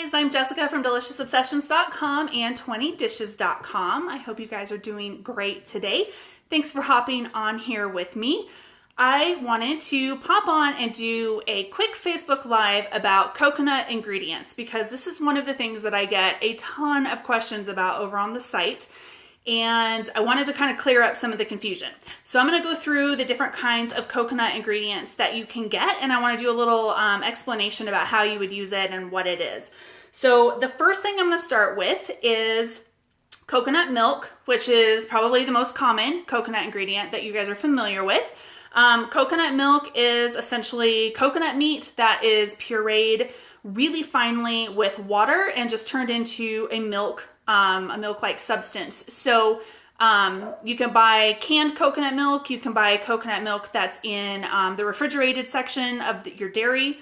guys, I'm Jessica from DeliciousObsessions.com and 20dishes.com. I hope you guys are doing great today. Thanks for hopping on here with me. I wanted to pop on and do a quick Facebook Live about coconut ingredients because this is one of the things that I get a ton of questions about over on the site. And I wanted to kind of clear up some of the confusion. So I'm going to go through the different kinds of coconut ingredients that you can get, and I want to do a little explanation about how you would use it and what it is. So the first thing I'm going to start with is coconut milk, which is probably the most common coconut ingredient that you guys are familiar with. Coconut milk is essentially coconut meat that is pureed really finely with water and just turned into a milk-like substance. So you can buy canned coconut milk. You can buy coconut milk that's in the refrigerated section of your dairy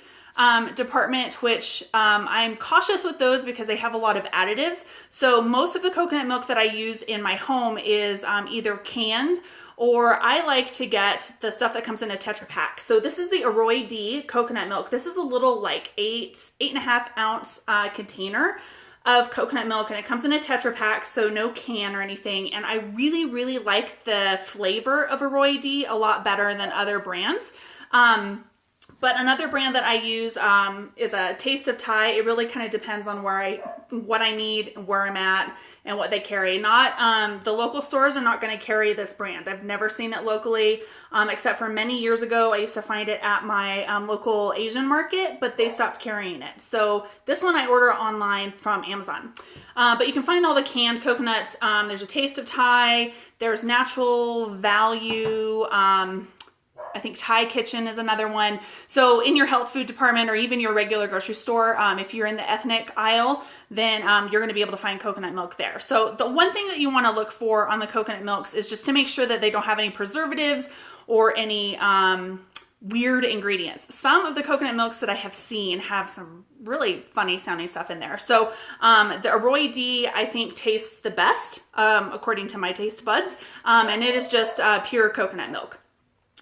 department, which I'm cautious with those because they have a lot of additives. So most of the coconut milk that I use in my home is either canned, or I like to get the stuff that comes in a Tetra Pak. So this is the Arroy D coconut milk. This is a little like 8.5 ounce container of coconut milk, and it comes in a Tetra Pak, so no can or anything. And I really, really like the flavor of Arroy D a lot better than other brands. But another brand that I use is a Taste of Thai. It really kind of depends on what I need, where I'm at, and what they carry. Not the local stores are not going to carry this brand. I've never seen it locally, except for many years ago. I used to find it at my local Asian market, but they stopped carrying it. So this one I order online from Amazon. But you can find all the canned coconuts. There's a Taste of Thai. There's Natural Value. I think Thai Kitchen is another one. So in your health food department or even your regular grocery store, if you're in the ethnic aisle, then you're going to be able to find coconut milk there. So the one thing that you want to look for on the coconut milks is just to make sure that they don't have any preservatives or any weird ingredients. Some of the coconut milks that I have seen have some really funny sounding stuff in there. So the Arroy D, I think, tastes the best according to my taste buds, and it is just pure coconut milk.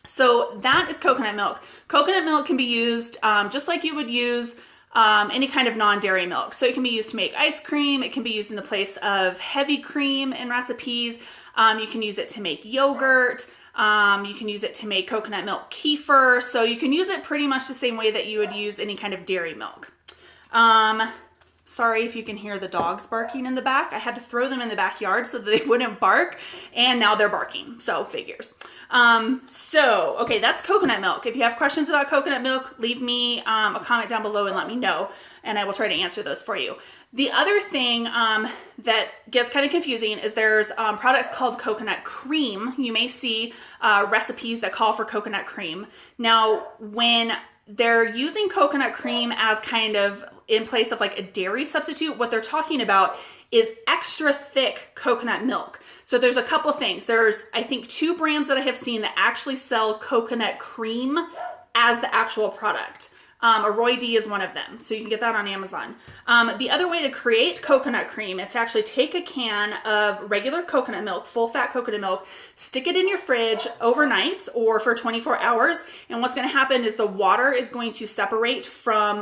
So that is coconut milk. Coconut milk can be used just like you would use any kind of non-dairy milk. So it can be used to make ice cream. It can be used in the place of heavy cream in recipes. You can use it to make yogurt. You can use it to make coconut milk kefir. So you can use it pretty much the same way that you would use any kind of dairy milk. Sorry if you can hear the dogs barking in the back. I had to throw them in the backyard so that they wouldn't bark, and now they're barking, so figures. Okay, that's coconut milk. If you have questions about coconut milk, leave me a comment down below and let me know, and I will try to answer those for you. The other thing that gets kind of confusing is there's products called coconut cream. You may see recipes that call for coconut cream. Now, when they're using coconut cream as kind of in place of like a dairy substitute, what they're talking about is extra thick coconut milk. So there's a couple things. There's, I think, 2 brands that I have seen that actually sell coconut cream as the actual product. Arroy D is one of them, so you can get that on Amazon. The other way to create coconut cream is to actually take a can of regular coconut milk, full-fat coconut milk, stick it in your fridge overnight or for 24 hours, and what's going to happen is the water is going to separate from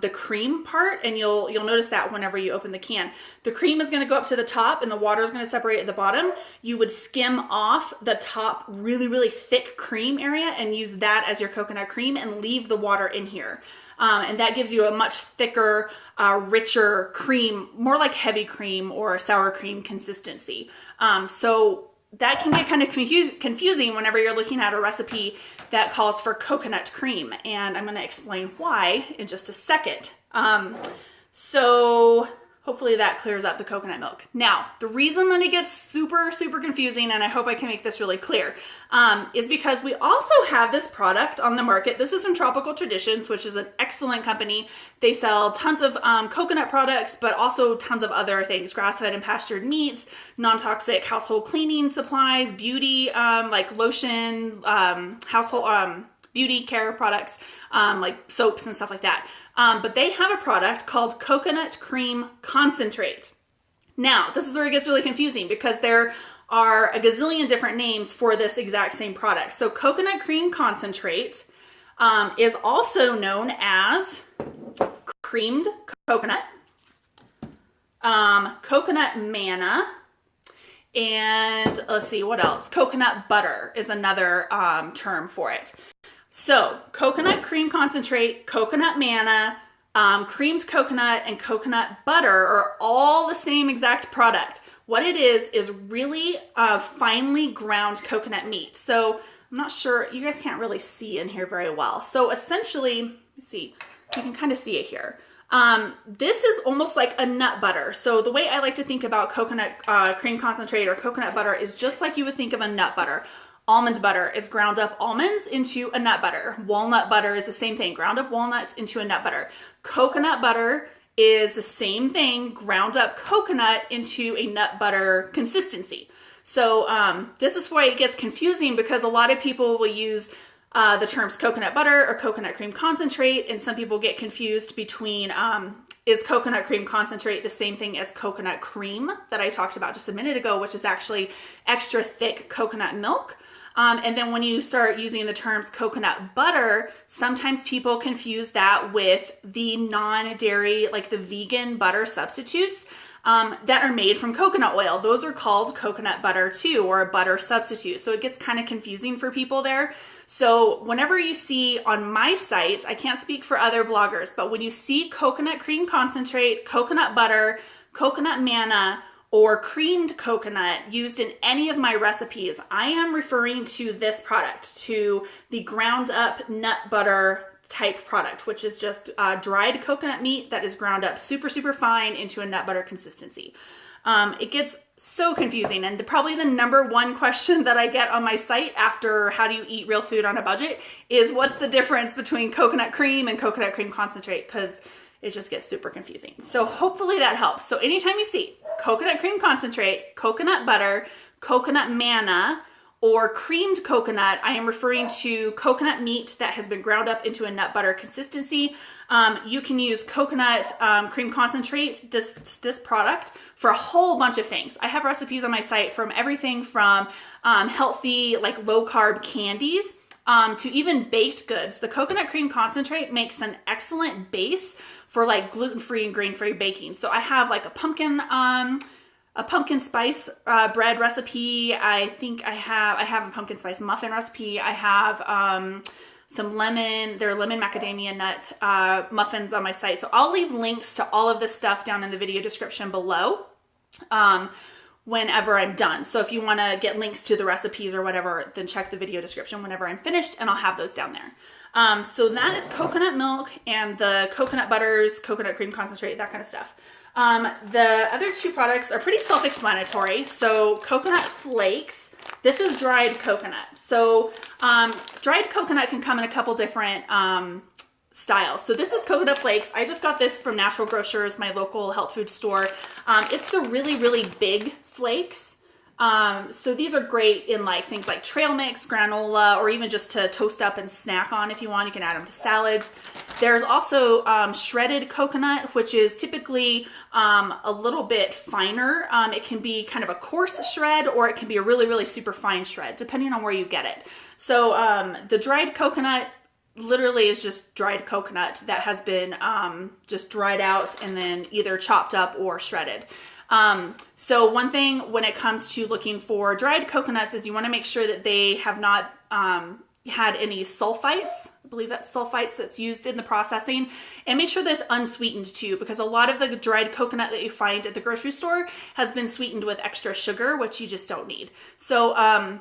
the cream part, and you'll notice that whenever you open the can. The cream is going to go up to the top, and the water is going to separate at the bottom. You would skim off the top really, really thick cream area and use that as your coconut cream and leave the water in here. And that gives you a much thicker, richer cream, more like heavy cream or sour cream consistency. So that can get kind of confusing whenever you're looking at a recipe that calls for coconut cream. And I'm going to explain why in just a second. So hopefully that clears up the coconut milk. Now, the reason that it gets super, super confusing, and I hope I can make this really clear, is because we also have this product on the market. This is from Tropical Traditions, which is an excellent company. They sell tons of coconut products, but also tons of other things, grass-fed and pastured meats, non-toxic household cleaning supplies, beauty, like lotion, household beauty care products, like soaps and stuff like that. But they have a product called Coconut Cream Concentrate. Now, this is where it gets really confusing because there are a gazillion different names for this exact same product. So Coconut Cream Concentrate is also known as creamed coconut, coconut manna, and let's see, what else? Coconut butter is another term for it. So coconut cream concentrate, coconut manna, creamed coconut, and coconut butter are all the same exact product. What it is really finely ground coconut meat. So I'm not sure, you guys can't really see in here very well. So essentially, let me see, you can kind of see it here. This is almost like a nut butter. So the way I like to think about coconut cream concentrate or coconut butter is just like you would think of a nut butter. Almond butter is ground up almonds into a nut butter. Walnut butter is the same thing, ground up walnuts into a nut butter. Coconut butter is the same thing, ground up coconut into a nut butter consistency. So this is why it gets confusing, because a lot of people will use the terms coconut butter or coconut cream concentrate, and some people get confused between is coconut cream concentrate the same thing as coconut cream that I talked about just a minute ago, which is actually extra thick coconut milk. And then when you start using the terms coconut butter, sometimes people confuse that with the non-dairy, like the vegan butter substitutes that are made from coconut oil. Those are called coconut butter too, or a butter substitute. So it gets kind of confusing for people there. So whenever you see on my site, I can't speak for other bloggers, but when you see coconut cream concentrate, coconut butter, coconut manna, or creamed coconut used in any of my recipes, I am referring to this product, to the ground up nut butter type product, which is just dried coconut meat that is ground up super, super fine into a nut butter consistency. It gets so confusing, and probably the number one question that I get on my site after how do you eat real food on a budget is what's the difference between coconut cream and coconut cream concentrate, because it just gets super confusing. So hopefully that helps. So anytime you see coconut cream concentrate, coconut butter, coconut manna, or creamed coconut, I am referring to coconut meat that has been ground up into a nut butter consistency. You can use coconut cream concentrate, this product, for a whole bunch of things. I have recipes on my site from everything from healthy, like low carb candies, to even baked goods. The coconut cream concentrate makes an excellent base for like gluten-free and grain-free baking. So I have like a pumpkin spice bread recipe. I think I have a pumpkin spice muffin recipe. I have some lemon macadamia nut muffins on my site. So I'll leave links to all of this stuff down in the video description below whenever I'm done. So if you want to get links to the recipes or whatever, then check the video description whenever I'm finished, and I'll have those down there. So that is coconut milk and the coconut butters, coconut cream concentrate, that kind of stuff. The other two products are pretty self-explanatory. So coconut flakes, this is dried coconut. So dried coconut can come in a couple different styles. So this is coconut flakes. I just got this from Natural Grocers, my local health food store. It's the really, really big flakes. So these are great in like things like trail mix, granola, or even just to toast up and snack on if you want. You can add them to salads. There's also shredded coconut, which is typically a little bit finer. It can be kind of a coarse shred, or it can be a really, really super fine shred, depending on where you get it. So the dried coconut literally is just dried coconut that has been just dried out and then either chopped up or shredded. So one thing when it comes to looking for dried coconuts is you want to make sure that they have not had any sulfites. I believe that's sulfites that's used in the processing, and make sure that it's unsweetened too, because a lot of the dried coconut that you find at the grocery store has been sweetened with extra sugar, which you just don't need. So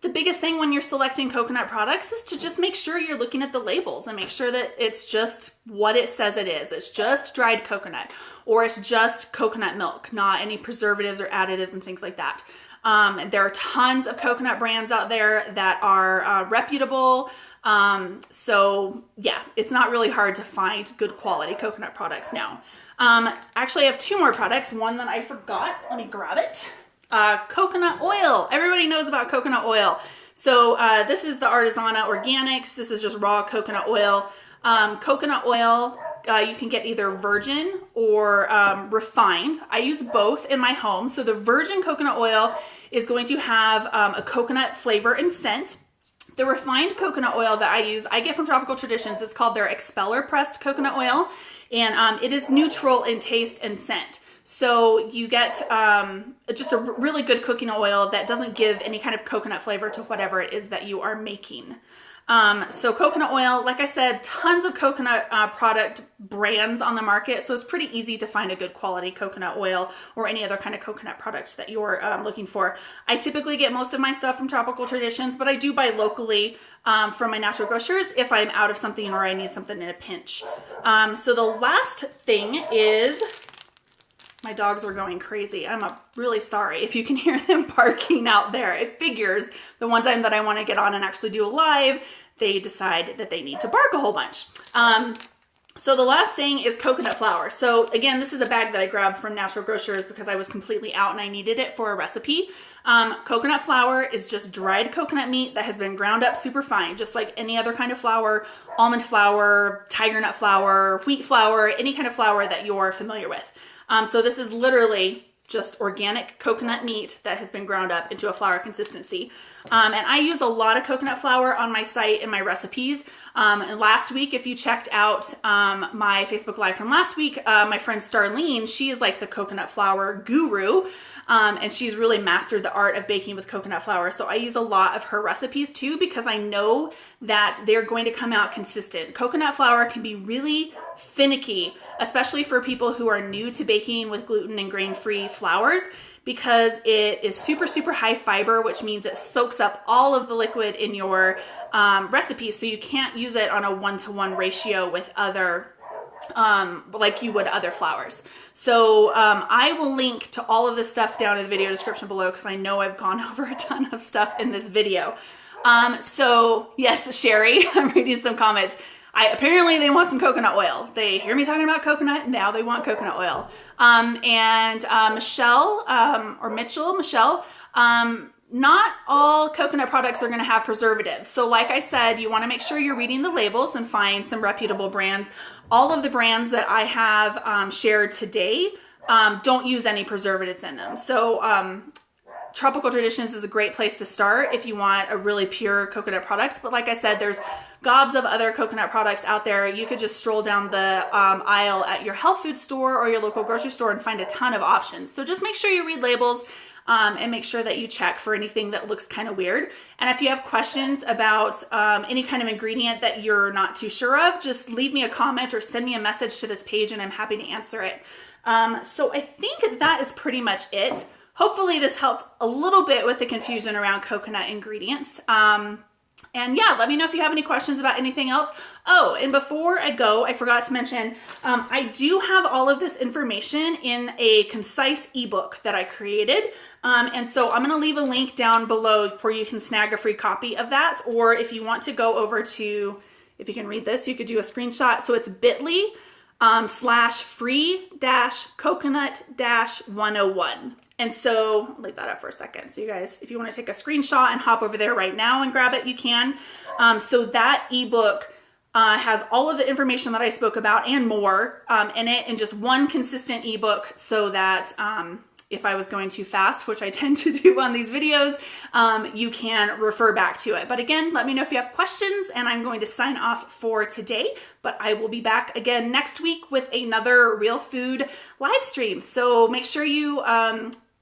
the biggest thing when you're selecting coconut products is to just make sure you're looking at the labels and make sure that it's just what it says it is. It's just dried coconut, or it's just coconut milk, not any preservatives or additives and things like that. There are tons of coconut brands out there that are reputable. So yeah, it's not really hard to find good quality coconut products now. Actually, I have two more products. One that I forgot. Let me grab it. Coconut oil. Everybody knows about coconut oil. So this is the Artisana Organics. This is just raw coconut oil. Coconut oil, you can get either virgin or refined. I use both in my home. So the virgin coconut oil is going to have a coconut flavor and scent. The refined coconut oil that I use, I get from Tropical Traditions. It's called their expeller pressed coconut oil, and it is neutral in taste and scent. So you get just a really good cooking oil that doesn't give any kind of coconut flavor to whatever it is that you are making. So coconut oil, like I said, tons of coconut product brands on the market. So it's pretty easy to find a good quality coconut oil or any other kind of coconut product that you're looking for. I typically get most of my stuff from Tropical Traditions, but I do buy locally from my natural grocers if I'm out of something or I need something in a pinch. So the last thing is... My dogs are going crazy. I'm really sorry if you can hear them barking out there. It figures the one time that I want to get on and actually do a live, they decide that they need to bark a whole bunch. So the last thing is coconut flour. So again, this is a bag that I grabbed from Natural Grocers because I was completely out and I needed it for a recipe. Coconut flour is just dried coconut meat that has been ground up super fine, just like any other kind of flour, almond flour, tiger nut flour, wheat flour, any kind of flour that you're familiar with. So this is literally just organic coconut meat that has been ground up into a flour consistency. And I use a lot of coconut flour on my site in my recipes. And last week, if you checked out my Facebook Live from last week, my friend Starlene, she is like the coconut flour guru. And she's really mastered the art of baking with coconut flour. So I use a lot of her recipes too, because I know that they're going to come out consistent. Coconut flour can be really finicky, especially for people who are new to baking with gluten and grain-free flours, because it is super, super high fiber, which means it soaks up all of the liquid in your recipe. So you can't use it on a 1-to-1 ratio with other like you would other flours. So I will link to all of this stuff down in the video description below because I know I've gone over a ton of stuff in this video. So yes, Sherry, I'm reading some comments. Apparently they want some coconut oil. They hear me talking about coconut, now they want coconut oil. Michelle, not all coconut products are going to have preservatives. So like I said, you want to make sure you're reading the labels and find some reputable brands. All of the brands that I have shared today don't use any preservatives in them. So Tropical Traditions is a great place to start if you want a really pure coconut product. But like I said, there's gobs of other coconut products out there. You could just stroll down the aisle at your health food store or your local grocery store and find a ton of options. So just make sure you read labels. And make sure that you check for anything that looks kind of weird. And if you have questions about any kind of ingredient that you're not too sure of, just leave me a comment or send me a message to this page and I'm happy to answer it. So I think that is pretty much it. Hopefully this helped a little bit with the confusion around coconut ingredients. And yeah, let me know if you have any questions about anything else. Oh, and before I go, I forgot to mention, I do have all of this information in a concise ebook that I created. And so I'm going to leave a link down below where you can snag a free copy of that. Or if you want to go over to, if you can read this, you could do a screenshot. So it's bit.ly/free-coconut-101. And so I'll leave that up for a second. So you guys, if you want to take a screenshot and hop over there right now and grab it, you can. So that ebook has all of the information that I spoke about and more in it in just one consistent ebook, so that if I was going too fast, which I tend to do on these videos, you can refer back to it. But again, let me know if you have questions, and I'm going to sign off for today, but I will be back again next week with another Real Food live stream. So make sure you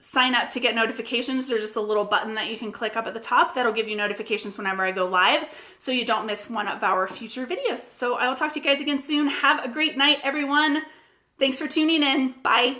sign up to get notifications. There's just a little button that you can click up at the top that'll give you notifications whenever I go live, so you don't miss one of our future videos. So I will talk to you guys again soon. Have a great night, everyone. Thanks for tuning in. Bye.